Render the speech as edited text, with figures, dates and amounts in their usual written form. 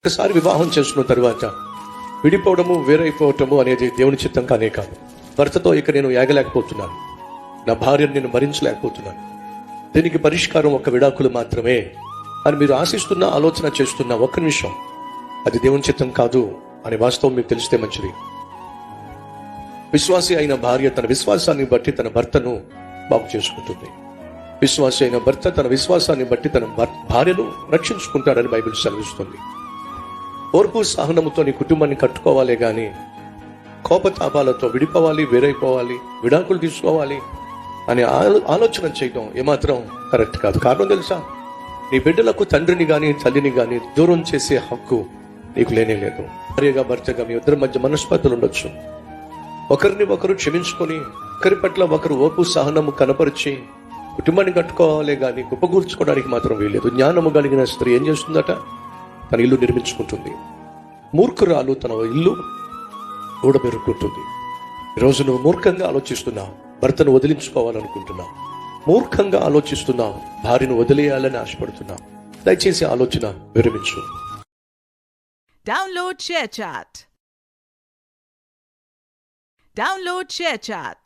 ఒకసారి వివాహం చేసుకున్న తర్వాత విడిపోవడము వేరైపోవటము అనేది దేవుని చిత్తం కానే కాదు. భర్తతో ఇక నేను ఏగలేకపోతున్నాను, నా భార్యను నేను భరించలేకపోతున్నాను, దీనికి పరిష్కారం ఒక విడాకులు మాత్రమే అని మీరు ఆశిస్తున్న ఆలోచన చేస్తున్న ఒక్క నిమిషం, అది దేవుని చిత్తం కాదు అనే వాస్తవం మీకు తెలిస్తే మంచిది. విశ్వాసి అయిన భార్య తన విశ్వాసాన్ని బట్టి తన భర్తను బాగు చేసుకుంటుంది. విశ్వాసి అయిన భర్త తన విశ్వాసాన్ని బట్టి తన భార్యను రక్షించుకుంటాడని బైబిల్ సెలవిస్తుంది. ఓర్పు సహనముతో నీ కుటుంబాన్ని కట్టుకోవాలి గాని కోపతాపాలతో విడిపోవాలి, వేరైపోవాలి, విడాకులు తీసుకోవాలి అనే ఆలోచన చేయడం ఏమాత్రం కరెక్ట్ కాదు. కారణం తెలుసా? నీ బిడ్డలకు తండ్రిని గాని తల్లిని గాని దూరం చేసే హక్కు నీకు లేనే లేదు. భార్యగా భర్తగా మీ ఇద్దరి మధ్య మనస్పర్ధలు ఉండొచ్చు. ఒకరిని ఒకరు క్షమించుకొని ఒకరి పట్ల ఒకరు ఓర్పు సహనము కనపరిచి కుటుంబాన్ని కట్టుకోవాలి గాని కుప్పగూర్చుకోవడానికి మాత్రం వీల్లేదు. జ్ఞానము కలిగిన స్త్రీ ఏం చేస్తుందట? తన ఇల్లు నిర్మించుకుంటుంది. మూర్ఖురాలు తన ఇల్లు ఊడబెరుక్కుంటుంది. ఈరోజు నువ్వు మూర్ఖంగా ఆలోచిస్తున్నావు, భర్తను వదిలించుకోవాలనుకుంటున్నావు, మూర్ఖంగా ఆలోచిస్తున్నావు, భార్యను వదిలేయాలని ఆశపడుతున్నావు. దయచేసి ఆలోచన విరమించు. Download ShareChat.